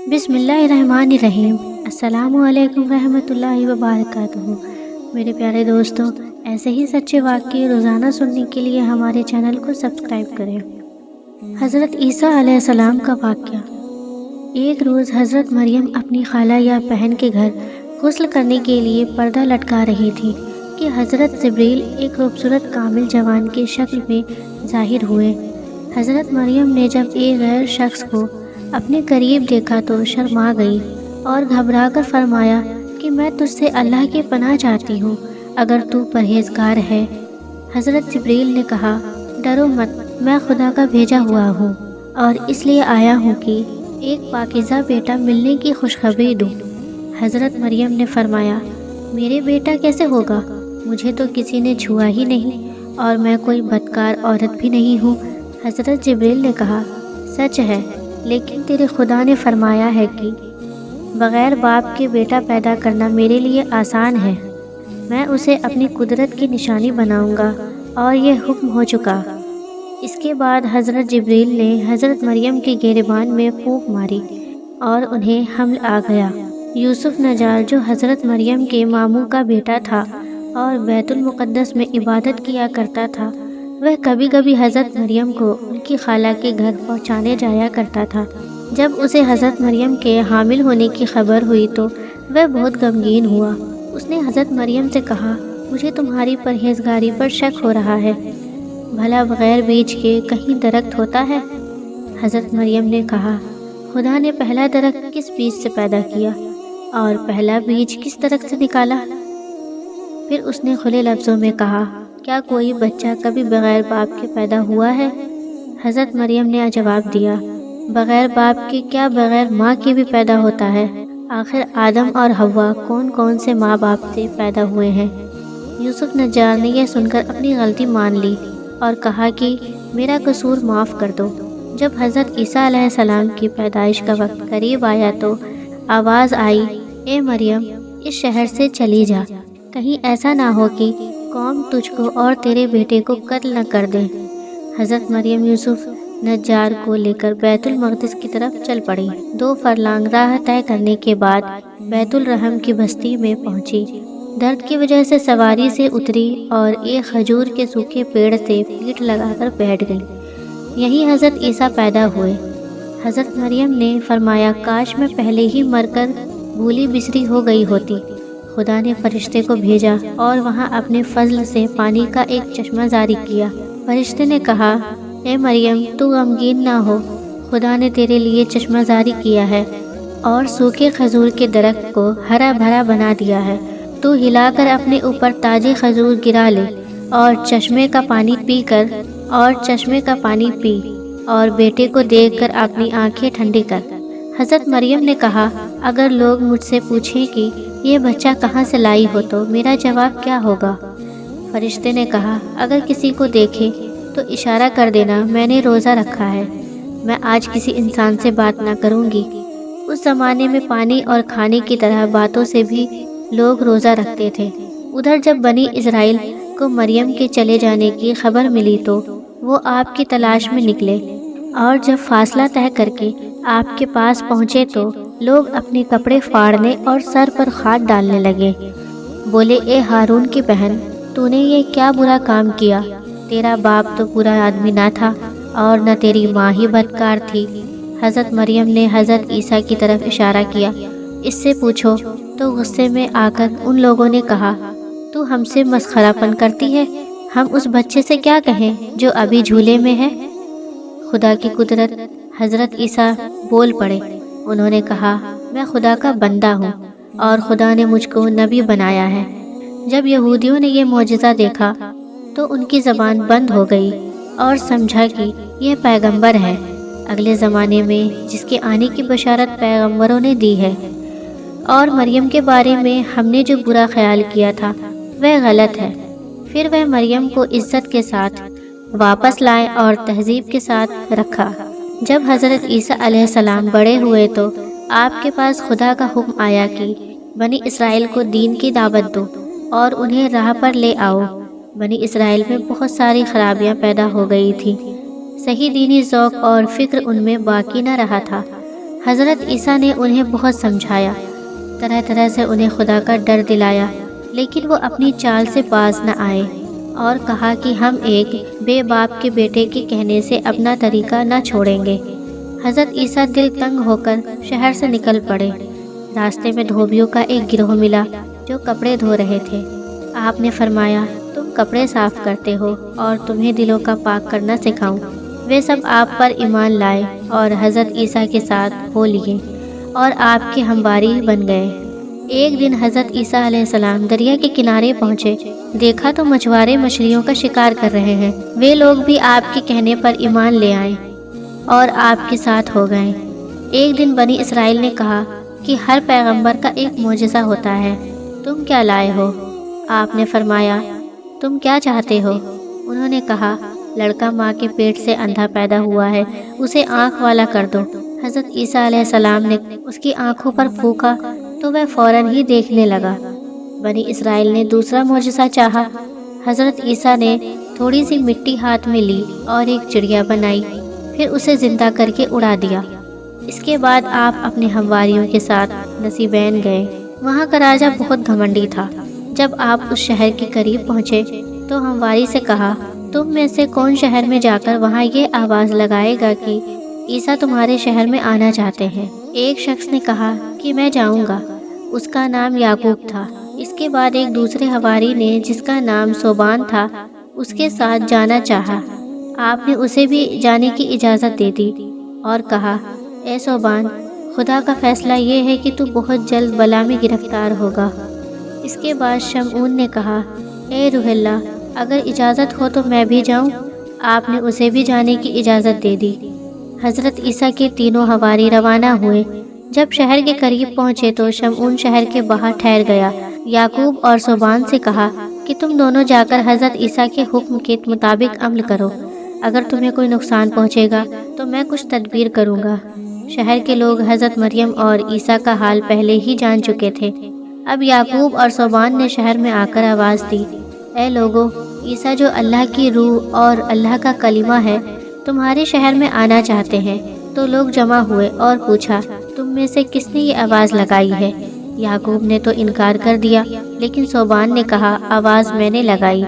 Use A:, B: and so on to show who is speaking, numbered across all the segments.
A: بسم اللہ الرحمن الرحیم۔ السلام علیکم ورحمۃ اللہ وبرکاتہ۔ میرے پیارے دوستو، ایسے ہی سچے واقعے روزانہ سننے کے لیے ہمارے چینل کو سبسکرائب کریں۔ حضرت عیسیٰ علیہ السلام کا واقعہ۔ ایک روز حضرت مریم اپنی خالہ یا بہن کے گھر غسل کرنے کے لیے پردہ لٹکا رہی تھی کہ حضرت جبریل ایک خوبصورت کامل جوان کی شکل میں ظاہر ہوئے۔ حضرت مریم نے جب ایک غیر شخص کو اپنے قریب دیکھا تو شرما گئی اور گھبرا کر فرمایا کہ میں تجھ سے اللہ کی پناہ چاہتی ہوں اگر تو پرہیزگار ہے۔ حضرت جبریل نے کہا، ڈرو مت، میں خدا کا بھیجا ہوا ہوں اور اس لیے آیا ہوں کہ ایک پاکیزہ بیٹا ملنے کی خوشخبری دوں۔ حضرت مریم نے فرمایا، میرے بیٹا کیسے ہوگا؟ مجھے تو کسی نے چھوا ہی نہیں اور میں کوئی بدکار عورت بھی نہیں ہوں۔ حضرت جبریل نے کہا، سچ ہے، لیکن تیرے خدا نے فرمایا ہے کہ بغیر باپ کے بیٹا پیدا کرنا میرے لیے آسان ہے۔ میں اسے اپنی قدرت کی نشانی بناؤں گا اور یہ حکم ہو چکا۔ اس کے بعد حضرت جبریل نے حضرت مریم کے گریبان میں پھونک ماری اور انہیں حمل آ گیا۔ یوسف نجار جو حضرت مریم کے ماموں کا بیٹا تھا اور بیت المقدس میں عبادت کیا کرتا تھا، وہ کبھی کبھی حضرت مریم کو ان کی خالہ کے گھر پہنچانے جایا کرتا تھا۔ جب اسے حضرت مریم کے حامل ہونے کی خبر ہوئی تو وہ بہت غمگین ہوا۔ اس نے حضرت مریم سے کہا، مجھے تمہاری پرہیزگاری پر شک ہو رہا ہے، بھلا بغیر بیج کے کہیں درخت ہوتا ہے؟ حضرت مریم نے کہا، خدا نے پہلا درخت کس بیج سے پیدا کیا اور پہلا بیج کس درخت سے نکالا؟ پھر اس نے کھلے لفظوں میں کہا، کیا کوئی بچہ کبھی بغیر باپ کے پیدا ہوا ہے؟ حضرت مریم نے جواب دیا، بغیر باپ کے کیا بغیر ماں کے بھی پیدا ہوتا ہے؟ آخر آدم اور حوا کون سے ماں باپ سے پیدا ہوئے ہیں؟ یوسف نجار نے یہ سن کر اپنی غلطی مان لی اور کہا کہ میرا قصور معاف کر دو۔ جب حضرت عیسیٰ علیہ السلام کی پیدائش کا وقت قریب آیا تو آواز آئی، اے مریم، اس شہر سے چلی جا، کہیں ایسا نہ ہو کہ قوم تجھ کو اور تیرے بیٹے کو قتل نہ کر دے۔ حضرت مریم یوسف نجار کو لے کر بیت المقدس کی طرف چل پڑی۔ 2 فرلانگ راہ طے کرنے کے بعد بیت الرحم کی بستی میں پہنچی۔ درد کی وجہ سے سواری سے اتری اور ایک کھجور کے سوکھے پیڑ سے پیٹھ لگا کر بیٹھ گئی۔ یہیں حضرت عیسیٰ پیدا ہوئے۔ حضرت مریم نے فرمایا، کاش میں پہلے ہی مر کر بھولی بسری ہو گئی ہوتی۔ خدا نے فرشتے کو بھیجا اور وہاں اپنے فضل سے پانی کا ایک چشمہ جاری کیا۔ فرشتے نے کہا، اے مریم، تو غمگین نہ ہو، خدا نے تیرے لیے چشمہ جاری کیا ہے اور سوکھے کھجور کے درخت کو ہرا بھرا بنا دیا ہے۔ تو ہلا کر اپنے اوپر تازے کھجور گرا لے اور چشمے کا پانی پی اور بیٹے کو دیکھ کر اپنی آنکھیں ٹھنڈی کر۔ حضرت مریم نے کہا، اگر لوگ مجھ سے پوچھیں کہ یہ بچہ کہاں سے لائی ہو تو میرا جواب کیا ہوگا؟ فرشتے نے کہا، اگر کسی کو دیکھے تو اشارہ کر دینا، میں نے روزہ رکھا ہے، میں آج کسی انسان سے بات نہ کروں گی۔ اس زمانے میں پانی اور کھانے کی طرح باتوں سے بھی لوگ روزہ رکھتے تھے۔ ادھر جب بنی اسرائیل کو مریم کے چلے جانے کی خبر ملی تو وہ آپ کی تلاش میں نکلے، اور جب فاصلہ طے کر کے آپ کے پاس پہنچے تو لوگ اپنے کپڑے پھاڑنے اور سر پر خاک ڈالنے لگے۔ بولے، اے ہارون کی بہن، تو نے یہ کیا برا کام کیا؟ تیرا باپ تو برا آدمی نہ تھا اور نہ تیری ماں ہی بدکار تھی۔ حضرت مریم نے حضرت عیسیٰ کی طرف اشارہ کیا، اس سے پوچھو۔ تو غصے میں آ کر ان لوگوں نے کہا، تو ہم سے مسخرہ پن کرتی ہے، ہم اس بچے سے کیا کہیں جو ابھی جھولے میں ہے؟ خدا کی قدرت۔ حضرت عیسیٰ بول پڑے، انہوں نے کہا، میں خدا کا بندہ ہوں اور خدا نے مجھ کو نبی بنایا ہے۔ جب یہودیوں نے یہ معجزہ دیکھا تو ان کی زبان بند ہو گئی اور سمجھا کہ یہ پیغمبر ہے اگلے زمانے میں جس کے آنے کی بشارت پیغمبروں نے دی ہے، اور مریم کے بارے میں ہم نے جو برا خیال کیا تھا وہ غلط ہے۔ پھر وہ مریم کو عزت کے ساتھ واپس لائے اور تہذیب کے ساتھ رکھا۔ جب حضرت عیسیٰ علیہ السلام بڑے ہوئے تو آپ کے پاس خدا کا حکم آیا کہ بنی اسرائیل کو دین کی دعوت دو اور انہیں راہ پر لے آؤ۔ بنی اسرائیل میں بہت ساری خرابیاں پیدا ہو گئی تھیں، صحیح دینی ذوق اور فکر ان میں باقی نہ رہا تھا۔ حضرت عیسیٰ نے انہیں بہت سمجھایا، طرح طرح سے انہیں خدا کا ڈر دلایا، لیکن وہ اپنی چال سے باز نہ آئے اور کہا کہ ہم ایک بے باپ کے بیٹے کے کہنے سے اپنا طریقہ نہ چھوڑیں گے۔ حضرت عیسیٰ دل تنگ ہو کر شہر سے نکل پڑے۔ راستے میں دھوبیوں کا ایک گروہ ملا جو کپڑے دھو رہے تھے۔ آپ نے فرمایا، تم کپڑے صاف کرتے ہو اور تمہیں دلوں کا پاک کرنا سکھاؤں۔ وہ سب آپ پر ایمان لائے اور حضرت عیسیٰ کے ساتھ ہو لیے اور آپ کے ہمواری بن گئے۔ ایک دن حضرت عیسیٰ علیہ السلام دریا کے کنارے پہنچے۔ دیکھا تو مچھوارے مچھلیوں کا شکار کر رہے ہیں۔ وہ لوگ بھی آپ کے کہنے پر ایمان لے آئے اور آپ کے ساتھ ہو گئے۔ ایک دن بنی اسرائیل نے کہا کہ ہر پیغمبر کا ایک معجزہ ہوتا ہے، تم کیا لائے ہو؟ آپ نے فرمایا، تم کیا چاہتے ہو؟ انہوں نے کہا، لڑکا ماں کے پیٹ سے اندھا پیدا ہوا ہے، اسے آنکھ والا کر دو۔ حضرت عیسیٰ علیہ السلام نے اس کی آنکھوں پر پھونکا تو وہ فوراً ہی دیکھنے لگا۔ بنی اسرائیل نے دوسرا معجزہ چاہا۔ حضرت عیسیٰ نے تھوڑی سی مٹی ہاتھ میں لی اور ایک چڑیا بنائی، پھر اسے زندہ کر کے اڑا دیا۔ اس کے بعد آپ اپنے ہمواریوں کے ساتھ نصیبین گئے۔ وہاں کا راجہ بہت گھمنڈی تھا۔ جب آپ اس شہر کے قریب پہنچے تو ہمواری سے کہا، تم میں سے کون شہر میں جا کر وہاں یہ آواز لگائے گا کہ عیسیٰ تمہارے شہر میں آنا چاہتے ہیں؟ ایک شخص نے کہا کہ میں جاؤں گا۔ اس کا نام یعقوب تھا۔ اس کے بعد ایک دوسرے حواری نے، جس کا نام صوبان تھا، اس کے ساتھ جانا چاہا۔ آپ نے اسے بھی جانے کی اجازت دے دی اور کہا، اے صوبان، خدا کا فیصلہ یہ ہے کہ تو بہت جلد بلا میں گرفتار ہوگا۔ اس کے بعد شمعون نے کہا، اے روح اللہ، اگر اجازت ہو تو میں بھی جاؤں۔ آپ نے اسے بھی جانے کی اجازت دے دی۔ حضرت عیسیٰ کے تینوں حواری روانہ ہوئے۔ جب شہر کے قریب پہنچے تو شمعون شہر کے باہر ٹھہر گیا۔ یعقوب اور صوبان سے کہا کہ تم دونوں جا کر حضرت عیسیٰ کے حکم کے مطابق عمل کرو۔ اگر تمہیں کوئی نقصان پہنچے گا تو میں کچھ تدبیر کروں گا۔ شہر کے لوگ حضرت مریم اور عیسیٰ کا حال پہلے ہی جان چکے تھے۔ اب یعقوب اور صوبان نے شہر میں آ کر آواز دی، اے لوگو، عیسیٰ جو اللہ کی روح اور اللہ کا کلمہ ہے، تمہارے شہر میں آنا چاہتے ہیں۔ تو لوگ جمع ہوئے اور پوچھا، تم میں سے کس نے یہ آواز لگائی ہے؟ یعقوب نے تو انکار کر دیا، لیکن صوبان نے کہا، آواز میں نے لگائی۔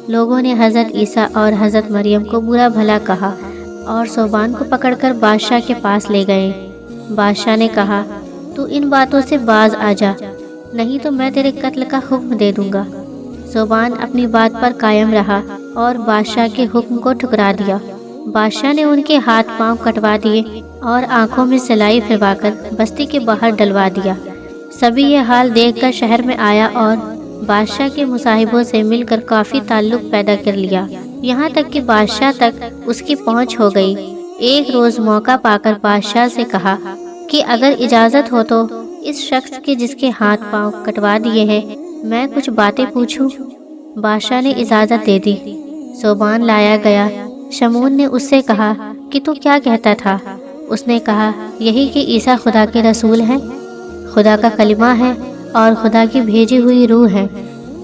A: لوگوں نے حضرت عیسیٰ اور حضرت مریم کو برا بھلا کہا اور صوبان کو پکڑ کر بادشاہ کے پاس لے گئے۔ بادشاہ نے کہا، تو ان باتوں سے باز آ جا، نہیں تو میں تیرے قتل کا حکم دے دوں گا۔ صوبان اپنی بات پر قائم رہا اور بادشاہ کے حکم کو ٹھکرا دیا۔ بادشاہ نے ان کے ہاتھ پاؤں کٹوا دیے اور آنکھوں میں سلائی پھروا کر بستی کے باہر ڈلوا دیا۔ سبھی یہ حال دیکھ کر شہر میں آیا اور بادشاہ کے مصاحبوں سے مل کر کافی تعلق پیدا کر لیا، یہاں تک کہ بادشاہ تک اس کی پہنچ ہو گئی۔ ایک روز موقع پا کر بادشاہ سے کہا کہ اگر اجازت ہو تو اس شخص کے جس کے ہاتھ پاؤں کٹوا دیے ہیں میں کچھ باتیں پوچھوں۔ بادشاہ نے اجازت دے دی۔ صوبان لایا گیا۔ شمعون نے اس سے کہا کہ تو کیا کہتا تھا؟ اس نے کہا، یہی کہ عیسیٰ خدا کے رسول ہیں، خدا کا کلمہ ہے اور خدا کی بھیجی ہوئی روح ہے۔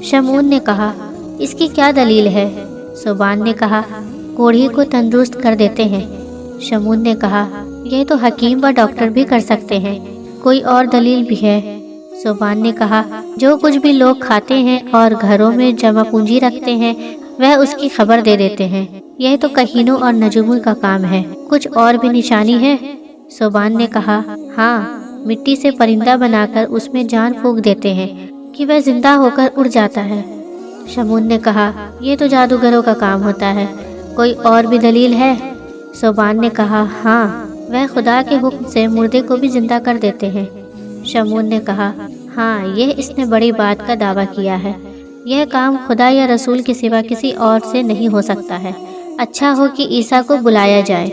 A: شمعون نے کہا، اس کی کیا دلیل ہے؟ صوبان نے کہا، کوڑھی کو تندرست کر دیتے ہیں۔ شمعون نے کہا، یہ تو حکیم و ڈاکٹر بھی کر سکتے ہیں، کوئی اور دلیل بھی ہے؟ صوبان نے کہا، جو کچھ بھی لوگ کھاتے ہیں اور گھروں میں جمع پونجی رکھتے ہیں وہ اس کی خبر دے دیتے ہیں، یہ تو کہینوں اور نجوموں کا کام ہے، کچھ اور بھی نشانی ہے؟ صوبان نے کہا، ہاں، مٹی سے پرندہ بنا کر اس میں جان پھونک دیتے ہیں کہ وہ زندہ ہو کر اڑ جاتا ہے۔ شمعون نے کہا، یہ تو جادوگروں کا کام ہوتا ہے، کوئی اور بھی دلیل ہے؟ صوبان نے کہا، ہاں، وہ خدا کے حکم سے مردے کو بھی زندہ کر دیتے ہیں۔ شمعون نے کہا، ہاں، یہ اس نے بڑی بات کا دعویٰ کیا ہے، یہ کام خدا یا رسول کے سوا کسی اور سے نہیں ہو سکتا ہے۔ اچھا ہو کہ عیسیٰ کو بلایا جائے،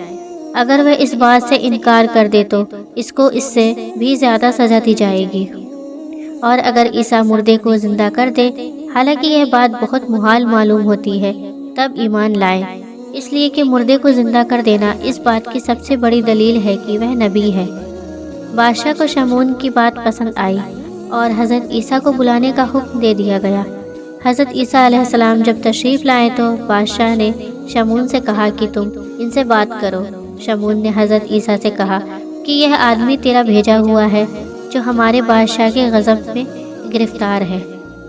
A: اگر وہ اس بات سے انکار کر دے تو اس کو اس سے بھی زیادہ سزا دی جائے گی، اور اگر عیسیٰ مردے کو زندہ کر دے، حالانکہ یہ بات بہت محال معلوم ہوتی ہے، تب ایمان لائے، اس لیے کہ مردے کو زندہ کر دینا اس بات کی سب سے بڑی دلیل ہے کہ وہ نبی ہے۔ بادشاہ کو شمعون کی بات پسند آئی اور حضرت عیسیٰ کو بلانے کا حکم دے دیا گیا۔ حضرت عیسیٰ علیہ السلام جب تشریف لائے تو بادشاہ نے شمعون سے کہا کہ تم ان سے بات کرو۔ شمعون نے حضرت عیسیٰ سے کہا کہ یہ آدمی تیرا بھیجا ہوا ہے جو ہمارے بادشاہ کے غضب میں گرفتار ہے،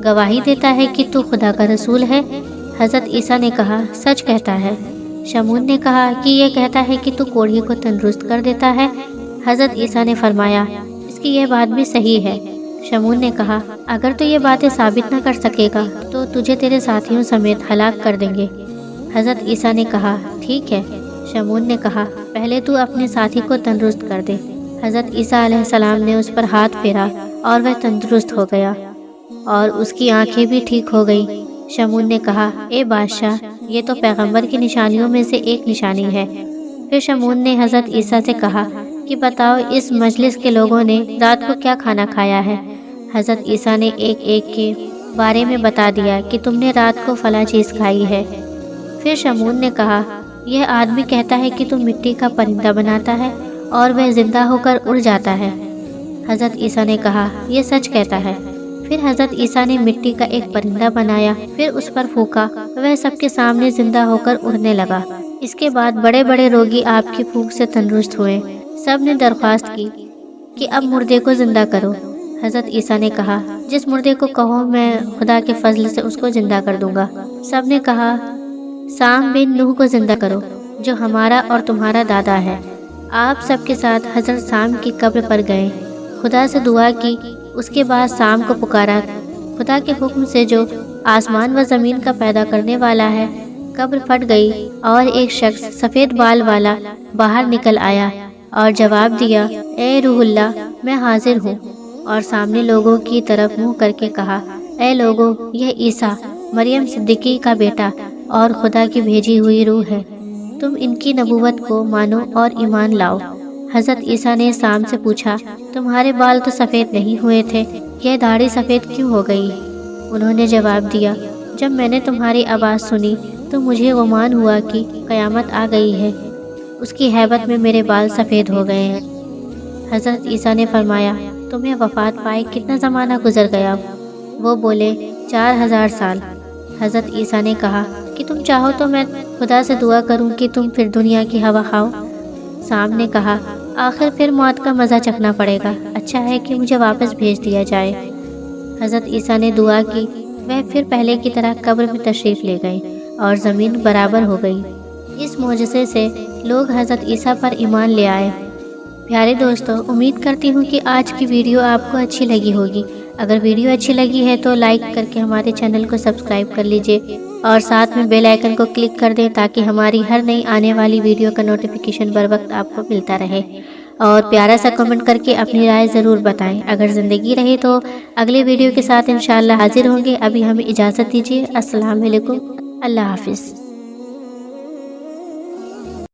A: گواہی دیتا ہے کہ تو خدا کا رسول ہے۔ حضرت عیسیٰ نے کہا، سچ کہتا ہے۔ شمعون نے کہا کہ یہ کہتا ہے کہ تو کوڑھی کو تندرست کر دیتا ہے۔ حضرت عیسیٰ نے فرمایا، اس کی یہ بات بھی صحیح ہے۔ شمعون نے کہا، اگر تو یہ باتیں ثابت نہ کر سکے گا تو تجھے تیرے ساتھیوں سمیت ہلاک کر دیں گے۔ حضرت عیسیٰ نے کہا، ٹھیک ہے۔ شمعون نے کہا، پہلے تو اپنے ساتھی کو تندرست کر دے۔ حضرت عیسیٰ علیہ السلام نے اس پر ہاتھ پھیرا اور وہ تندرست ہو گیا اور اس کی آنکھیں بھی ٹھیک ہو گئی۔ شمعون نے کہا، اے بادشاہ، یہ تو پیغمبر کی نشانیوں میں سے ایک نشانی ہے۔ پھر شمعون نے حضرت عیسیٰ سے کہا کہ بتاؤ اس مجلس کے لوگوں نے رات کو کیا کھانا کھایا ہے۔ حضرت عیسیٰ نے ایک ایک کے بارے میں بتا دیا کہ تم نے رات کو فلاں چیز کھائی ہے۔ پھر شمعون نے کہا، یہ آدمی کہتا ہے کہ تم مٹی کا پرندہ بناتا ہے اور وہ زندہ ہو کر اڑ جاتا ہے۔ حضرت عیسیٰ نے کہا، یہ سچ کہتا ہے۔ پھر حضرت عیسیٰ نے مٹی کا ایک پرندہ بنایا، پھر اس پر پھونکا، وہ سب کے سامنے زندہ ہو کر اڑنے لگا۔ اس کے بعد بڑے بڑے روگی آپ کی پھونک سے تندرست ہوئے۔ سب نے درخواست کی کہ اب مردے کو زندہ کرو۔ حضرت عیسیٰ نے کہا، جس مردے کو کہو میں خدا کے فضل سے اس کو زندہ کر دوں گا۔ سب نے کہا، سام بن نوح کو زندہ کرو جو ہمارا اور تمہارا دادا ہے۔ آپ سب کے ساتھ حضرت سام کی قبر پر گئے، خدا سے دعا کی۔ اس کے بعد سام کو پکارا، خدا کے حکم سے جو آسمان و زمین کا پیدا کرنے والا ہے۔ قبر پھٹ گئی اور ایک شخص سفید بال والا باہر نکل آیا اور جواب دیا، اے روح اللہ، میں حاضر ہوں، اور سامنے لوگوں کی طرف منہ کر کے کہا، اے لوگوں، یہ عیسیٰ مریم صدیقی کا بیٹا اور خدا کی بھیجی ہوئی روح ہے، تم ان کی نبوت کو مانو اور ایمان لاؤ۔ حضرت عیسیٰ نے سام سے پوچھا، تمہارے بال تو سفید نہیں ہوئے تھے، یہ داڑھی سفید کیوں ہو گئی؟ انہوں نے جواب دیا، جب میں نے تمہاری آواز سنی تو مجھے گمان ہوا کہ قیامت آ گئی ہے، اس کی ہیبت میں میرے بال سفید ہو گئے ہیں۔ حضرت عیسیٰ نے فرمایا، تمہیں وفات پائے کتنا زمانہ گزر گیا؟ وہ بولے، 4000 سال۔ حضرت عیسیٰ نے کہا کہ تم چاہو تو میں خدا سے دعا کروں کہ تم پھر دنیا کی ہوا کھاؤ۔ سام نے کہا، آخر پھر موت کا مزہ چکھنا پڑے گا، اچھا ہے کہ مجھے واپس بھیج دیا جائے۔ حضرت عیسیٰ نے دعا کی، وہ پھر پہلے کی طرح قبر میں تشریف لے گئے اور زمین برابر ہو گئی۔ اس معجزے سے لوگ حضرت عیسیٰ پر ایمان لے آئے۔ پیارے دوستو، امید کرتی ہوں کہ آج کی ویڈیو آپ کو اچھی لگی ہوگی۔ اگر ویڈیو اچھی لگی ہے تو لائک کر کے ہمارے چینل کو سبسکرائب کر لیجئے اور ساتھ میں بیل آئیکن کو کلک کر دیں تاکہ ہماری ہر نئی آنے والی ویڈیو کا نوٹیفیکیشن بر وقت آپ کو ملتا رہے، اور پیارا سا کمنٹ کر کے اپنی رائے ضرور بتائیں۔ اگر زندگی رہے تو اگلے ویڈیو کے ساتھ انشاءاللہ حاضر ہوں گے۔ ابھی ہمیں اجازت دیجیے۔ السلام علیکم، اللہ حافظ۔